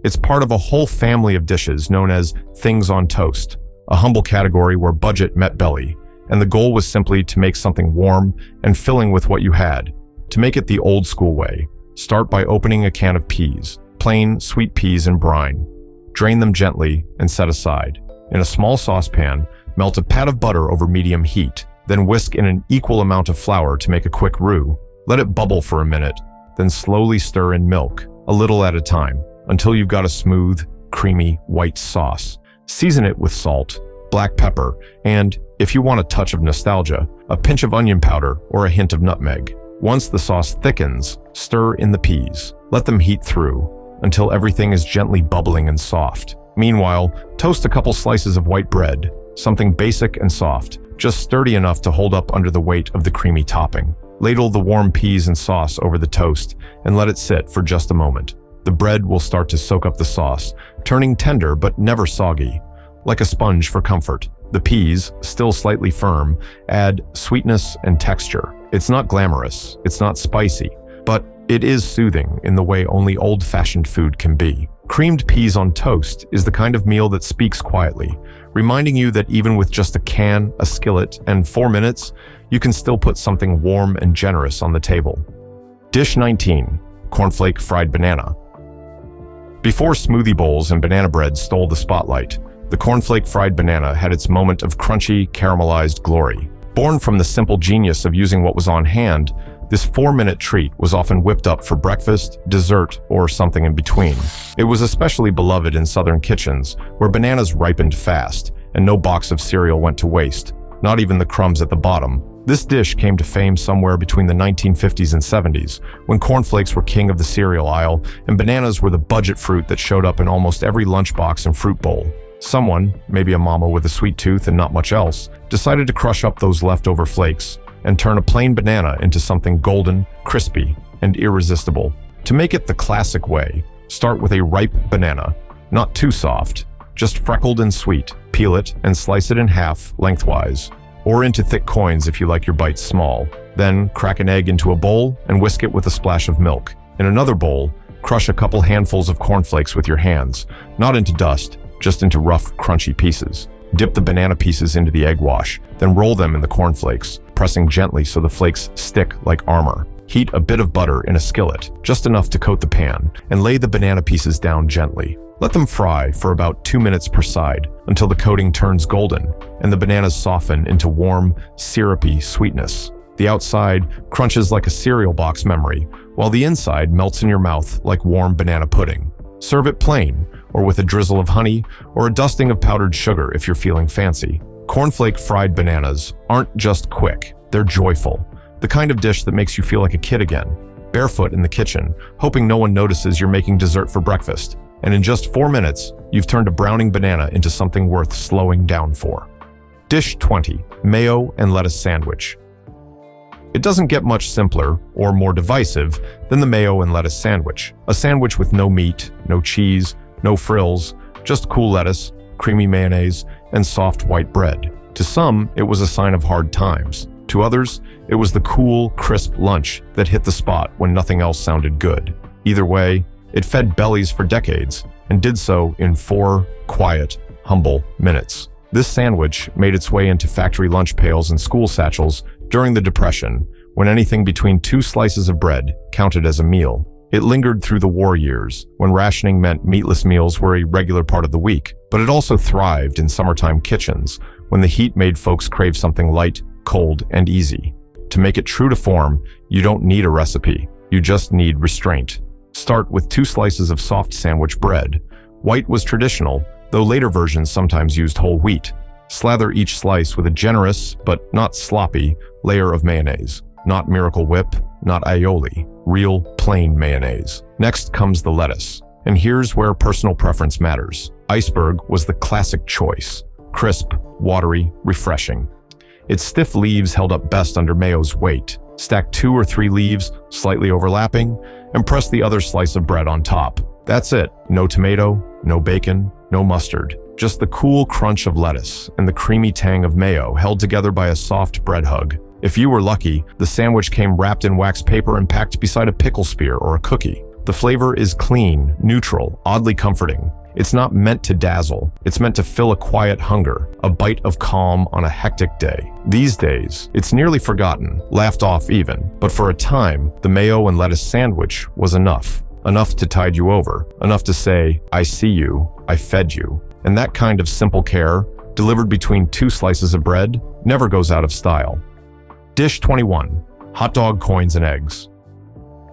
It's part of a whole family of dishes known as things on toast, a humble category where budget met belly, and the goal was simply to make something warm and filling with what you had. To make it the old school way, start by opening a can of peas, plain sweet peas in brine. Drain them gently and set aside. In a small saucepan, melt a pat of butter over medium heat, then whisk in an equal amount of flour to make a quick roux. Let it bubble for a minute, then slowly stir in milk, a little at a time, until you've got a smooth, creamy, white sauce. Season it with salt, black pepper, and, if you want a touch of nostalgia, a pinch of onion powder or a hint of nutmeg. Once the sauce thickens, stir in the peas. Let them heat through until everything is gently bubbling and soft. Meanwhile, toast a couple slices of white bread, something basic and soft, just sturdy enough to hold up under the weight of the creamy topping. Ladle the warm peas and sauce over the toast and let it sit for just a moment. The bread will start to soak up the sauce, turning tender but never soggy, like a sponge for comfort. The peas, still slightly firm, add sweetness and texture. It's not glamorous, it's not spicy, but it is soothing in the way only old-fashioned food can be. Creamed peas on toast is the kind of meal that speaks quietly, reminding you that even with just a can, a skillet, and 4 minutes, you can still put something warm and generous on the table. Dish 19. Cornflake fried banana. Before smoothie bowls and banana bread stole the spotlight, the cornflake fried banana had its moment of crunchy, caramelized glory. Born from the simple genius of using what was on hand, this 4-minute treat was often whipped up for breakfast, dessert, or something in between. It was especially beloved in southern kitchens, where bananas ripened fast, and no box of cereal went to waste, not even the crumbs at the bottom. This dish came to fame somewhere between the 1950s and 70s, when cornflakes were king of the cereal aisle, and bananas were the budget fruit that showed up in almost every lunchbox and fruit bowl. Someone, maybe a mama with a sweet tooth and not much else, decided to crush up those leftover flakes and turn a plain banana into something golden, crispy, and irresistible. To make it the classic way, start with a ripe banana, not too soft, just freckled and sweet. Peel it and slice it in half lengthwise, or into thick coins if you like your bites small. Then crack an egg into a bowl and whisk it with a splash of milk. In another bowl, crush a couple handfuls of cornflakes with your hands, not into dust, just into rough, crunchy pieces. Dip the banana pieces into the egg wash, then roll them in the cornflakes, pressing gently so the flakes stick like armor. Heat a bit of butter in a skillet, just enough to coat the pan, and lay the banana pieces down gently. Let them fry for about 2 minutes per side until the coating turns golden and the bananas soften into warm, syrupy sweetness. The outside crunches like a cereal box memory, while the inside melts in your mouth like warm banana pudding. Serve it plain, or with a drizzle of honey, or a dusting of powdered sugar if you're feeling fancy. Cornflake fried bananas aren't just quick, they're joyful. The kind of dish that makes you feel like a kid again, barefoot in the kitchen, hoping no one notices you're making dessert for breakfast. And in just 4 minutes, you've turned a browning banana into something worth slowing down for. Dish 20. Mayo and lettuce sandwich. It doesn't get much simpler or more divisive than the mayo and lettuce sandwich. A sandwich with no meat, no cheese, no frills, just cool lettuce, creamy mayonnaise, and soft white bread. To some, it was a sign of hard times. To others, it was the cool, crisp lunch that hit the spot when nothing else sounded good. Either way, it fed bellies for decades and did so in 4 quiet, humble minutes. This sandwich made its way into factory lunch pails and school satchels during the Depression, when anything between 2 slices of bread counted as a meal. It lingered through the war years, when rationing meant meatless meals were a regular part of the week, but it also thrived in summertime kitchens, when the heat made folks crave something light, cold, and easy. To make it true to form, you don't need a recipe. You just need restraint. Start with 2 slices of soft sandwich bread. White was traditional, though later versions sometimes used whole wheat. Slather each slice with a generous, but not sloppy, layer of mayonnaise. Not Miracle Whip, not aioli, real, plain mayonnaise. Next comes the lettuce. And here's where personal preference matters. Iceberg was the classic choice. Crisp, watery, refreshing. Its stiff leaves held up best under Mayo's weight. Stack 2 or 3 leaves, slightly overlapping, and press the other slice of bread on top. That's it. No tomato, no bacon, no mustard. Just the cool crunch of lettuce and the creamy tang of mayo held together by a soft bread hug. If you were lucky, the sandwich came wrapped in wax paper and packed beside a pickle spear or a cookie. The flavor is clean, neutral, oddly comforting. It's not meant to dazzle. It's meant to fill a quiet hunger, a bite of calm on a hectic day. These days, it's nearly forgotten, laughed off even. But for a time, the mayo and lettuce sandwich was enough. Enough to tide you over. Enough to say, I see you, I fed you. And that kind of simple care, delivered between 2 slices of bread, never goes out of style. Dish 21. Hot dog, coins, and eggs.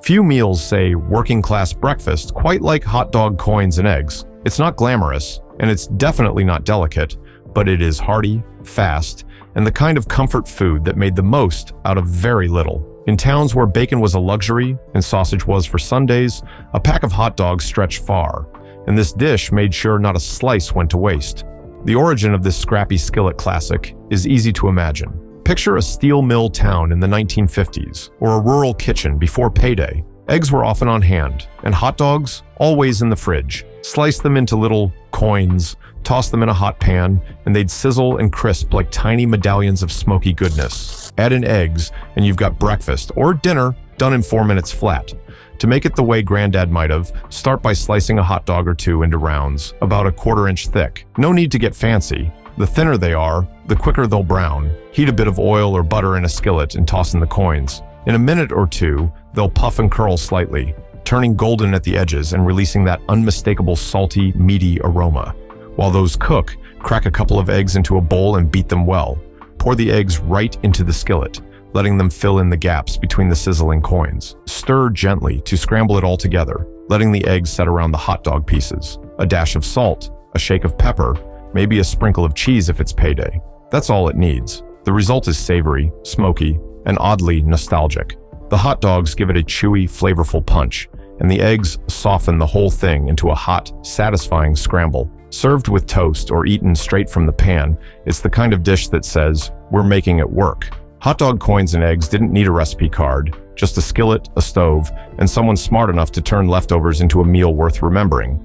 Few meals say working-class breakfast quite like hot dog, coins, and eggs. It's not glamorous, and it's definitely not delicate, but it is hearty, fast, and the kind of comfort food that made the most out of very little. In towns where bacon was a luxury and sausage was for Sundays, a pack of hot dogs stretched far, and this dish made sure not a slice went to waste. The origin of this scrappy skillet classic is easy to imagine. Picture a steel mill town in the 1950s, or a rural kitchen before payday. Eggs were often on hand, and hot dogs always in the fridge. Slice them into little coins, toss them in a hot pan, and they'd sizzle and crisp like tiny medallions of smoky goodness. Add in eggs, and you've got breakfast or dinner done in 4 minutes flat. To make it the way Granddad might have, start by slicing a hot dog or 2 into rounds, about a 1/4 inch thick. No need to get fancy. The thinner they are, the quicker they'll brown. Heat a bit of oil or butter in a skillet and toss in the coins. In a minute or 2, they'll puff and curl slightly, turning golden at the edges and releasing that unmistakable salty, meaty aroma. While those cook, crack a couple of eggs into a bowl and beat them well. Pour the eggs right into the skillet, letting them fill in the gaps between the sizzling coins. Stir gently to scramble it all together, letting the eggs set around the hot dog pieces. A dash of salt, a shake of pepper, maybe a sprinkle of cheese if it's payday. That's all it needs. The result is savory, smoky, and oddly nostalgic. The hot dogs give it a chewy, flavorful punch, and the eggs soften the whole thing into a hot, satisfying scramble. Served with toast or eaten straight from the pan, it's the kind of dish that says, we're making it work. Hot dog, coins, and eggs didn't need a recipe card, just a skillet, a stove, and someone smart enough to turn leftovers into a meal worth remembering.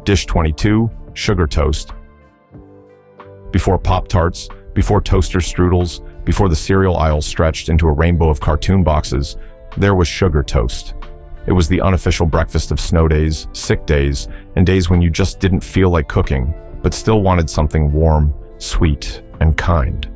Dish 22, sugar toast. Before Pop-Tarts, before toaster strudels, before the cereal aisle stretched into a rainbow of cartoon boxes, there was sugar toast. It was the unofficial breakfast of snow days, sick days, and days when you just didn't feel like cooking, but still wanted something warm, sweet, and kind.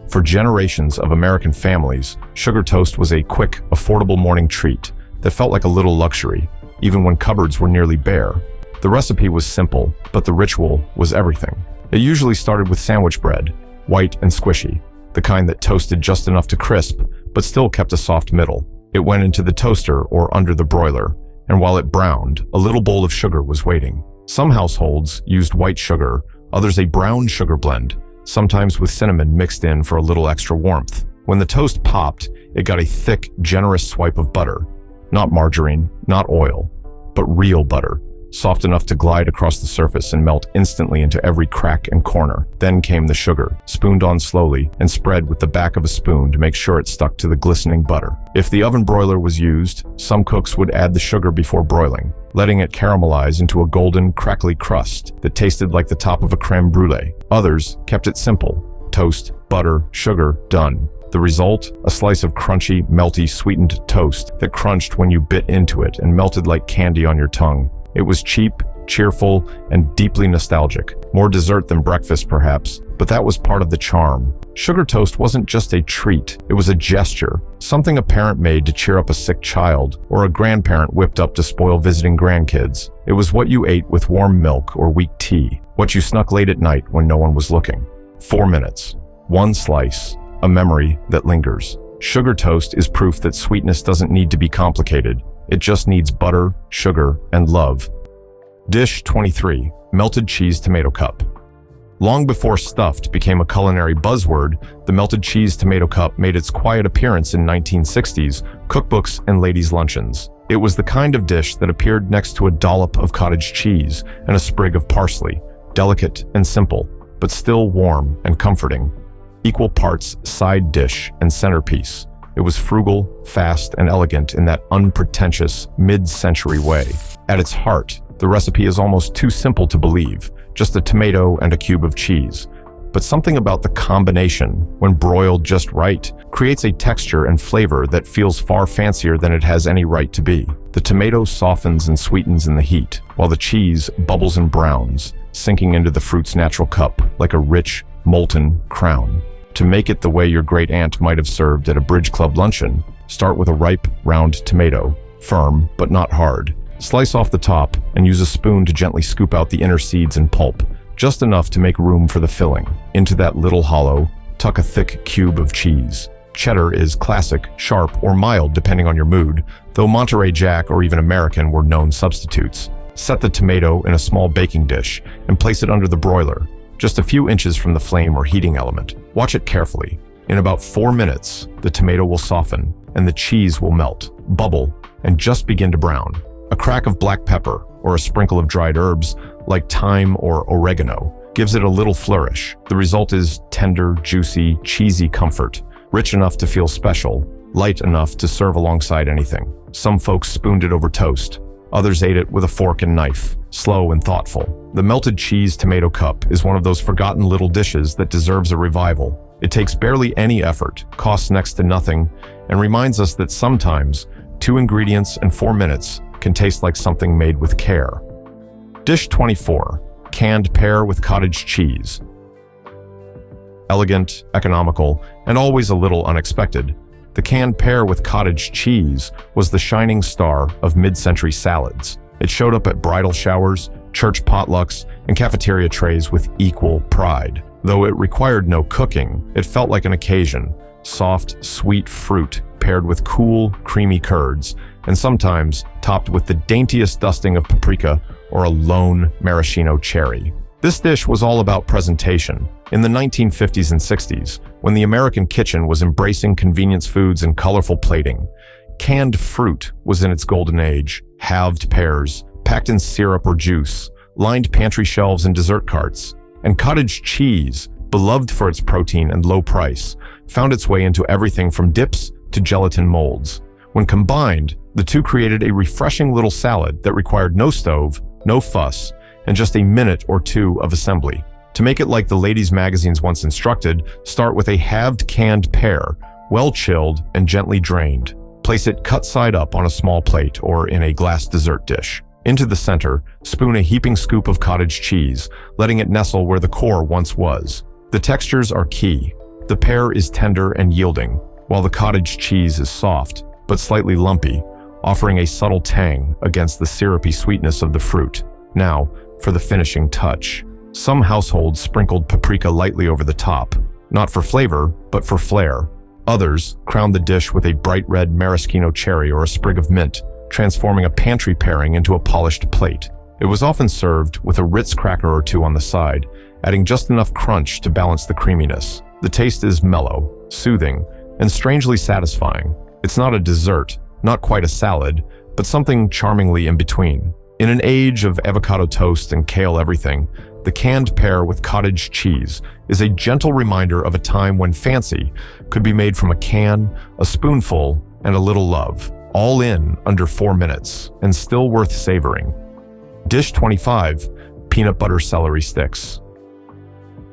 For generations of American families, sugar toast was a quick, affordable morning treat that felt like a little luxury, even when cupboards were nearly bare. The recipe was simple, but the ritual was everything. It usually started with sandwich bread, white and squishy, the kind that toasted just enough to crisp, but still kept a soft middle. It went into the toaster or under the broiler, and while it browned, a little bowl of sugar was waiting. Some households used white sugar, others a brown sugar blend, sometimes with cinnamon mixed in for a little extra warmth. When the toast popped, it got a thick, generous swipe of butter. Not margarine, not oil, but real butter, soft enough to glide across the surface and melt instantly into every crack and corner. Then came the sugar, spooned on slowly and spread with the back of a spoon to make sure it stuck to the glistening butter. If the oven broiler was used, some cooks would add the sugar before broiling, letting it caramelize into a golden, crackly crust that tasted like the top of a creme brulee. Others kept it simple: toast, butter, sugar, done. The result? A slice of crunchy, melty, sweetened toast that crunched when you bit into it and melted like candy on your tongue. It was cheap, cheerful, and deeply nostalgic. More dessert than breakfast, perhaps, but that was part of the charm. Sugar toast wasn't just a treat, it was a gesture, something a parent made to cheer up a sick child, or a grandparent whipped up to spoil visiting grandkids. It was what you ate with warm milk or weak tea, what you snuck late at night when no one was looking. 4 minutes. One slice. A memory that lingers. Sugar toast is proof that sweetness doesn't need to be complicated. It just needs butter, sugar, and love. Dish 23. Melted cheese tomato cup. Long before stuffed became a culinary buzzword, the melted cheese tomato cup made its quiet appearance in 1960s cookbooks and ladies' luncheons. It was the kind of dish that appeared next to a dollop of cottage cheese and a sprig of parsley, delicate and simple, but still warm and comforting. Equal parts side dish and centerpiece. It was frugal, fast, and elegant in that unpretentious, mid-century way. At its heart, the recipe is almost too simple to believe, just a tomato and a cube of cheese. But something about the combination, when broiled just right, creates a texture and flavor that feels far fancier than it has any right to be. The tomato softens and sweetens in the heat, while the cheese bubbles and browns, sinking into the fruit's natural cup like a rich, molten crown. To make it the way your great aunt might have served at a bridge club luncheon, start with a ripe, round tomato, firm but not hard. Slice off the top and use a spoon to gently scoop out the inner seeds and pulp, just enough to make room for the filling. Into that little hollow, tuck a thick cube of cheese. Cheddar is classic, sharp, or mild depending on your mood, though Monterey Jack or even American were known substitutes. Set the tomato in a small baking dish and place it under the broiler, just a few inches from the flame or heating element. Watch it carefully. In about 4 minutes, the tomato will soften and the cheese will melt, bubble, and just begin to brown. A crack of black pepper or a sprinkle of dried herbs like thyme or oregano gives it a little flourish. The result is tender, juicy, cheesy comfort, rich enough to feel special, light enough to serve alongside anything. Some folks spooned it over toast. Others ate it with a fork and knife, slow and thoughtful. The melted cheese tomato cup is one of those forgotten little dishes that deserves a revival. It takes barely any effort, costs next to nothing, and reminds us that sometimes 2 ingredients and 4 minutes can taste like something made with care. Dish 24. Canned pear with cottage cheese. Elegant, economical, and always a little unexpected, the canned pear with cottage cheese was the shining star of mid-century salads. It showed up at bridal showers, church potlucks, and cafeteria trays with equal pride. Though it required no cooking, it felt like an occasion. Soft, sweet fruit paired with cool, creamy curds, and sometimes topped with the daintiest dusting of paprika or a lone maraschino cherry. This dish was all about presentation. In the 1950s and 60s, when the American kitchen was embracing convenience foods and colorful plating, canned fruit was in its golden age. Halved pears, packed in syrup or juice, lined pantry shelves and dessert carts. And cottage cheese, beloved for its protein and low price, found its way into everything from dips to gelatin molds. When combined, the two created a refreshing little salad that required no stove, no fuss, and just a minute or two of assembly. To make it like the ladies' magazines once instructed, start with a halved canned pear, well chilled and gently drained. Place it cut side up on a small plate or in a glass dessert dish. Into the center, spoon a heaping scoop of cottage cheese, letting it nestle where the core once was. The textures are key. The pear is tender and yielding, while the cottage cheese is soft, but slightly lumpy, offering a subtle tang against the syrupy sweetness of the fruit. Now, for the finishing touch. Some households sprinkled paprika lightly over the top, not for flavor, but for flair. Others crowned the dish with a bright red maraschino cherry or a sprig of mint, transforming a pantry pairing into a polished plate. It was often served with a Ritz cracker or two on the side, adding just enough crunch to balance the creaminess. The taste is mellow, soothing, and strangely satisfying. It's not a dessert, not quite a salad, but something charmingly in between. In an age of avocado toast and kale everything, the canned pear with cottage cheese is a gentle reminder of a time when fancy could be made from a can, a spoonful, and a little love, all in under 4 minutes, and still worth savoring. Dish 25, peanut butter celery sticks.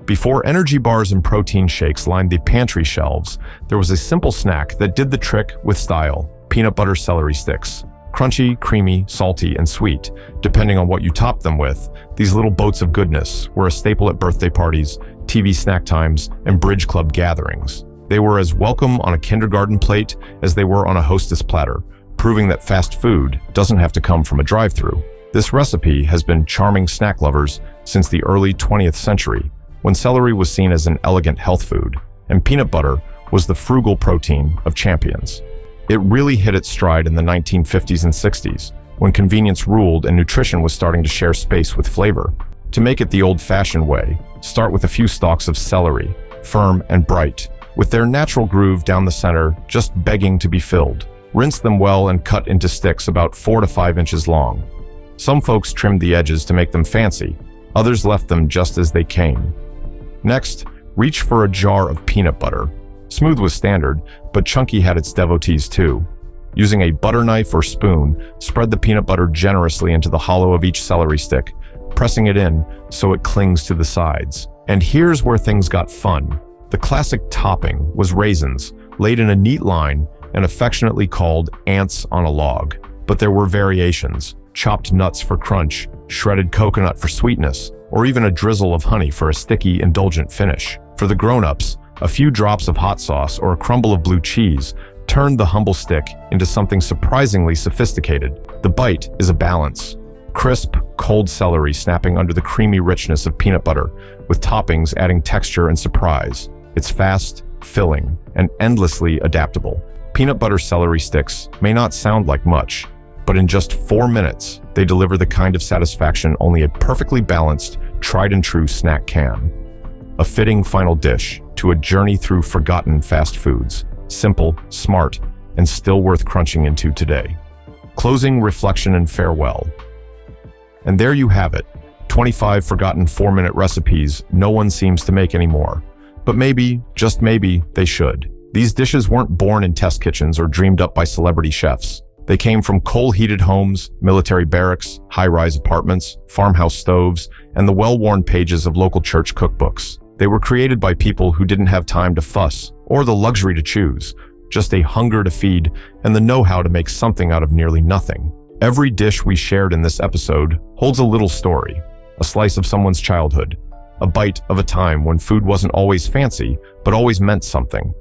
Before energy bars and protein shakes lined the pantry shelves, there was a simple snack that did the trick with style: peanut butter celery sticks. Crunchy, creamy, salty, and sweet, depending on what you topped them with, these little boats of goodness were a staple at birthday parties, TV snack times, and bridge club gatherings. They were as welcome on a kindergarten plate as they were on a hostess platter, proving that fast food doesn't have to come from a drive-thru. This recipe has been charming snack lovers since the early 20th century, when celery was seen as an elegant health food, and peanut butter was the frugal protein of champions. It really hit its stride in the 1950s and 60s, when convenience ruled and nutrition was starting to share space with flavor. To make it the old-fashioned way, start with a few stalks of celery, firm and bright, with their natural groove down the center just begging to be filled. Rinse them well and cut into sticks about 4 to 5 inches long. Some folks trimmed the edges to make them fancy, others left them just as they came. Next, reach for a jar of peanut butter. Smooth was standard, but chunky had its devotees too. Using a butter knife or spoon, spread the peanut butter generously into the hollow of each celery stick, pressing it in so it clings to the sides. And here's where things got fun. The classic topping was raisins, laid in a neat line and affectionately called ants on a log. But there were variations: chopped nuts for crunch, shredded coconut for sweetness, or even a drizzle of honey for a sticky, indulgent finish. For the grown-ups, a few drops of hot sauce or a crumble of blue cheese turned the humble stick into something surprisingly sophisticated. The bite is a balance. Crisp, cold celery snapping under the creamy richness of peanut butter, with toppings adding texture and surprise. It's fast, filling, and endlessly adaptable. Peanut butter celery sticks may not sound like much, but in just 4 minutes, they deliver the kind of satisfaction only a perfectly balanced, tried-and-true snack can. A fitting final dish to a journey through forgotten fast foods. Simple, smart, and still worth crunching into today. Closing reflection and farewell. And there you have it, 25 forgotten 4-minute recipes no one seems to make anymore. But maybe, just maybe, they should. These dishes weren't born in test kitchens or dreamed up by celebrity chefs. They came from coal-heated homes, military barracks, high-rise apartments, farmhouse stoves, and the well-worn pages of local church cookbooks. They were created by people who didn't have time to fuss or the luxury to choose, just a hunger to feed and the know-how to make something out of nearly nothing. Every dish we shared in this episode holds a little story, a slice of someone's childhood, a bite of a time when food wasn't always fancy, but always meant something.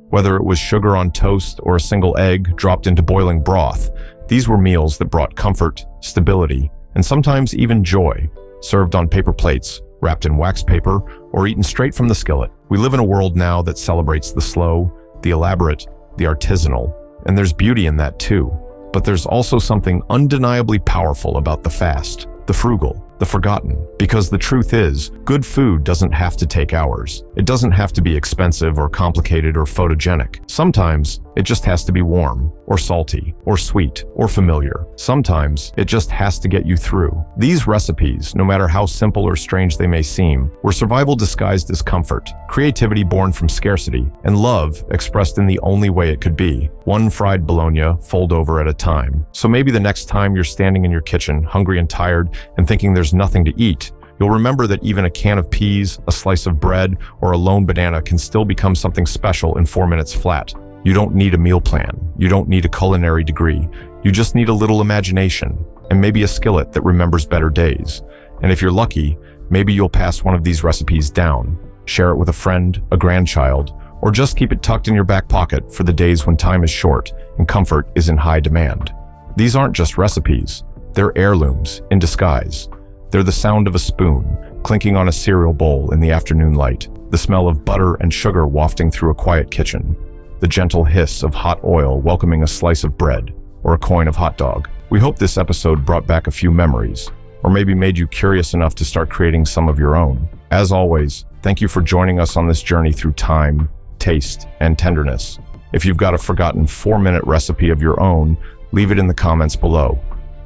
Whether it was sugar on toast or a single egg dropped into boiling broth, these were meals that brought comfort, stability, and sometimes even joy, served on paper plates, wrapped in wax paper, or eaten straight from the skillet. We live in a world now that celebrates the slow, the elaborate, the artisanal, and there's beauty in that too. But there's also something undeniably powerful about the fast, the frugal, the forgotten. Because the truth is, good food doesn't have to take hours. It doesn't have to be expensive or complicated or photogenic. Sometimes it just has to be warm, or salty, or sweet, or familiar. Sometimes it just has to get you through. These recipes, no matter how simple or strange they may seem, were survival disguised as comfort, creativity born from scarcity, and love expressed in the only way it could be: one fried bologna fold over at a time. So maybe the next time you're standing in your kitchen, hungry and tired, and thinking there's nothing to eat, you'll remember that even a can of peas, a slice of bread, or a lone banana can still become something special in 4 minutes flat. You don't need a meal plan. You don't need a culinary degree. You just need a little imagination, and maybe a skillet that remembers better days. And if you're lucky, maybe you'll pass one of these recipes down, share it with a friend, a grandchild, or just keep it tucked in your back pocket for the days when time is short and comfort is in high demand. These aren't just recipes. They're heirlooms in disguise. They're the sound of a spoon clinking on a cereal bowl in the afternoon light, the smell of butter and sugar wafting through a quiet kitchen, the gentle hiss of hot oil welcoming a slice of bread or a coin of hot dog. We hope this episode brought back a few memories, or maybe made you curious enough to start creating some of your own. As always, thank you for joining us on this journey through time, taste, and tenderness. If you've got a forgotten 4-minute recipe of your own, leave it in the comments below.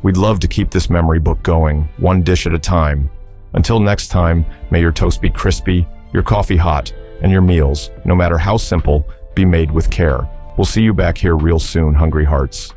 We'd love to keep this memory book going, one dish at a time. Until next time, may your toast be crispy, your coffee hot, and your meals, no matter how simple, be made with care. We'll see you back here real soon, hungry hearts.